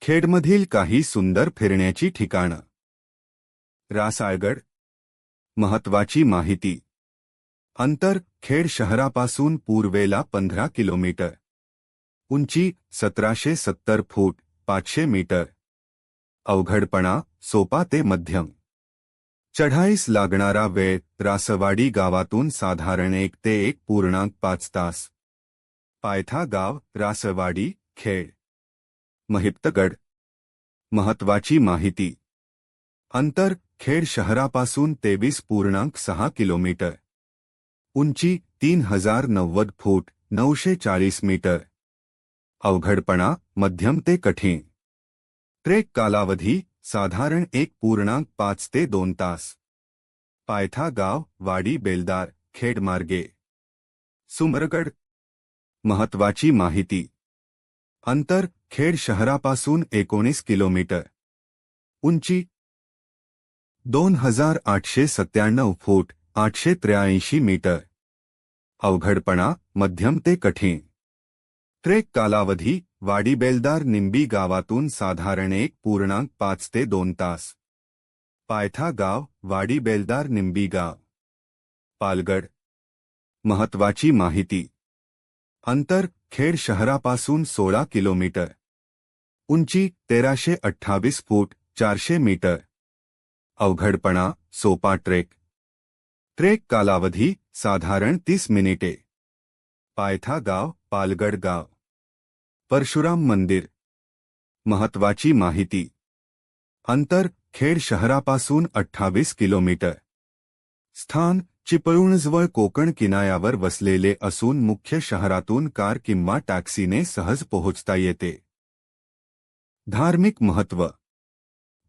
खेडमधील काही सुंदर फिरण्याची ठिकाणं. रासाळगड. महत्वाची माहिती. अंतर खेड शहरापासून पूर्वेला 15 किलोमीटर. उंची 1770 फूट 500 मीटर. अवघडपणा सोपा ते मध्यम. चढाईस लागणारा वेळ रासवाडी गावातून साधारण 1 ते 1.5 तास. पायथा गाव रासवाडी खेड. महिप्तगड. महत्वाची माहिती. अंतर खेड शहरापासून 23.6 किलोमीटर. उंची 3090 फूट 940 मीटर. अवघडपणा मध्यम ते कठीण. ट्रेक कालावधी साधारण 1.5 ते 2 तास. पायथा गाव वाडी बेलदार खेड मार्गे. सुमरगड. महत्वाची माहिती. अंतर खेड शहरापासून 19 किलोमीटर. उंची 2897 फूट 883 मीटर. अवघडपणा मध्यम ते कठीण. ट्रेक कालावधी वाडी बेलदार निंबी गावातून साधारण 1.5 ते 2 तास. पायथा गाव वाडी बेलदार निंबी गाव. पालगड. महत्वाची माहिती. अंतर खेड शहरापासून 16 किलोमीटर. उंची 1328 फूट 400 मीटर. अवघडपणा सोपा ट्रेक. ट्रेक कालावधी साधारण 30 मिनिटे. पायथा गाव पालगड गाव. परशुराम मंदिर. महत्वाची माहिती. अंतर खेड शहरापासून 28 किलोमीटर. स्थान चिपळूणजवळ कोकण किनाऱ्यावर वसलेले असून मुख्य शहरातून कार किंवा टॅक्सीने सहज पोहोचता येते. धार्मिक महत्त्व.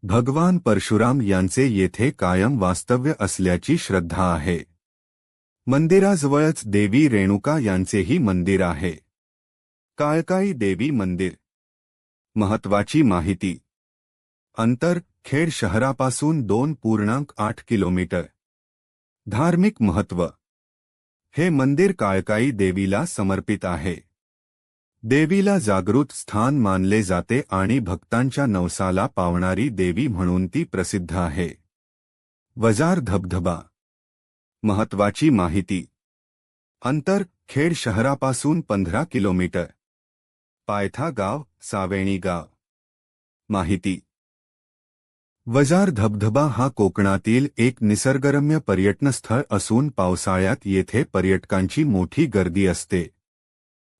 भगवान परशुराम यांचे येथे कायम वास्तव्य असल्याची श्रद्धा आहे. मंदिराजवळच देवी रेणुका यांचेही मंदिर आहे. काळकाई देवी मंदिर. महत्वाची माहिती. अंतर खेड शहरापासून 2.8 किलोमीटर. धार्मिक महत्त्व. हे मंदिर काळकाई देवीला समर्पित आहे. देवीला जागृत स्थान मानले जाते आणि भक्तांच्या नवसाला पावणारी देवी म्हणून ती प्रसिद्ध आहे. वजार धबधबा. महत्वाची माहिती. अंतर खेड शहरापासून 15 किलोमीटर. पायथा गाव सावेणी गाव. माहिती. वजार धबधबा हा कोकणातील एक निसर्गरम्य पर्यटनस्थळ असून पावसाळ्यात येथे पर्यटकांची मोठी गर्दी असते.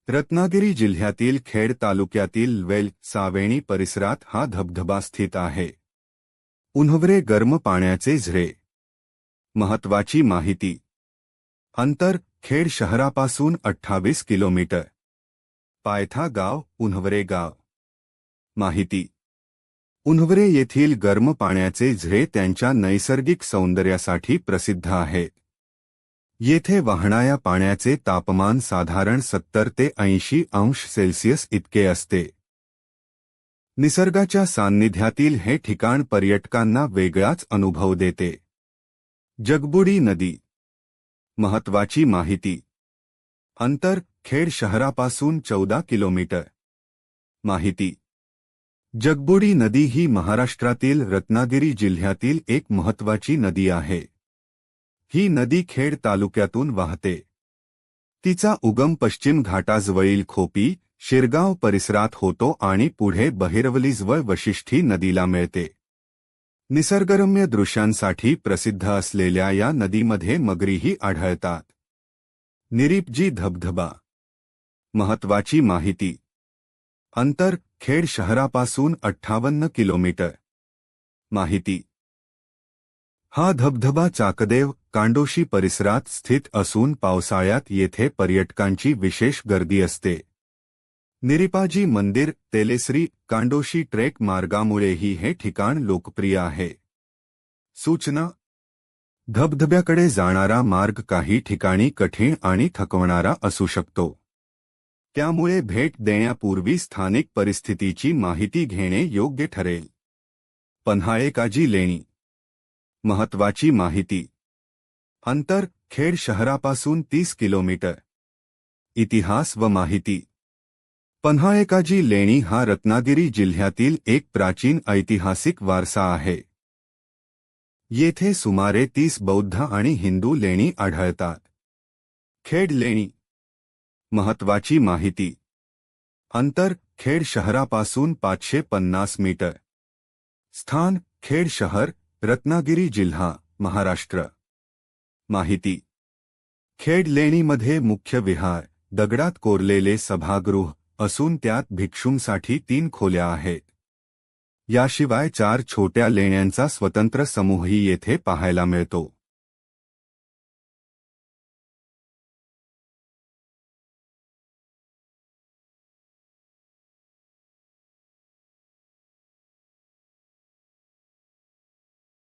रत्नागिरी जिल्ह्यातील खेड तालुक्यातील वेल सावेणी परिसरात हा धबधबा स्थित आहे. उन्हवरे गरम पाण्याचे झरे. महत्वाची माहिती. अंतर खेड शहरापासून 28 किलोमीटर. पायथा गाव उन्हवरे गाव. माहिती. उन्हवरे येथील गरम पाण्याचे झरे त्यांच्या नैसर्गिक सौंदर्यासाठी प्रसिद्ध आहेत. येथे वाहणाऱ्या पाण्याचे तापमान साधारण 70 ते 80 अंश सेल्सिअस इतके असते. निसर्गाच्या सान्निध्यातील हे ठिकाण पर्यटकांना वेगळाच अनुभव देते. जगबुडी नदी. महत्वाची माहिती. अंतर खेड शहरापासून 14 किलोमीटर. माहिती. जगबुडी नदी ही महाराष्ट्रातील रत्नागिरी जिल्ह्यातील एक महत्वाची नदी आहे. ही नदी खेड तालुक्यातून वाहते. तिचा उगम पश्चिम घाटाजवळील खोपी शिरगाव परिसरात होतो आणि पुढे बहिरवलीजवळ वशिष्ठी नदीला मिळते. निसर्गरम्य दृश्यांसाठी प्रसिद्ध असलेल्या या नदीमध्ये मगरीही आढळतात. निरिपजी धबधबा. महत्वाची माहिती. अंतर खेड शहरापासून 58 किलोमीटर. माहिती. हा धबधबा चाकदेव कांडोशी परिसरात स्थित असून पावसाळ्यात येथे पर्यटकांची विशेष गर्दी असते. निरिपाजी मंदिर तेलेश्री कांडोशी ट्रेक मार्गामुळेही हे ठिकाण लोकप्रिय आहे. सूचना. धबधब्याकडे जाणारा मार्ग काही ठिकाणी कठीण आणि थकवणारा असू शकतो. त्यामुळे भेट देण्यापूर्वी स्थानिक परिस्थितीची माहिती घेणे योग्य ठरेल. पन्हाळेकाजी लेणी. महत्वाची माहिती. अंतर खेड शहरापासून 30 किलोमीटर. इतिहास व माहिती. पन्हाळेकाजी लेणी हा रत्नागिरी जिल्ह्यातील एक प्राचीन ऐतिहासिक वारसा आहे. येथे सुमारे 30 बौद्ध आणि हिंदू लेणी आढळतात. खेड लेणी. महत्त्वाची माहिती. अंतर खेड शहरापासून 550 मीटर. स्थान खेड शहर, रत्नागिरी जिल्हा, महाराष्ट्र. माहिती. खेड लेणीमध्ये मुख्य विहार, दगडात कोरलेले सभागृह असून त्यात भिक्षूंसाठी 3 खोल्या आहेत. याशिवाय 4 छोट्या लेण्यांचा स्वतंत्र समूहही येथे पाहायला मिळतो.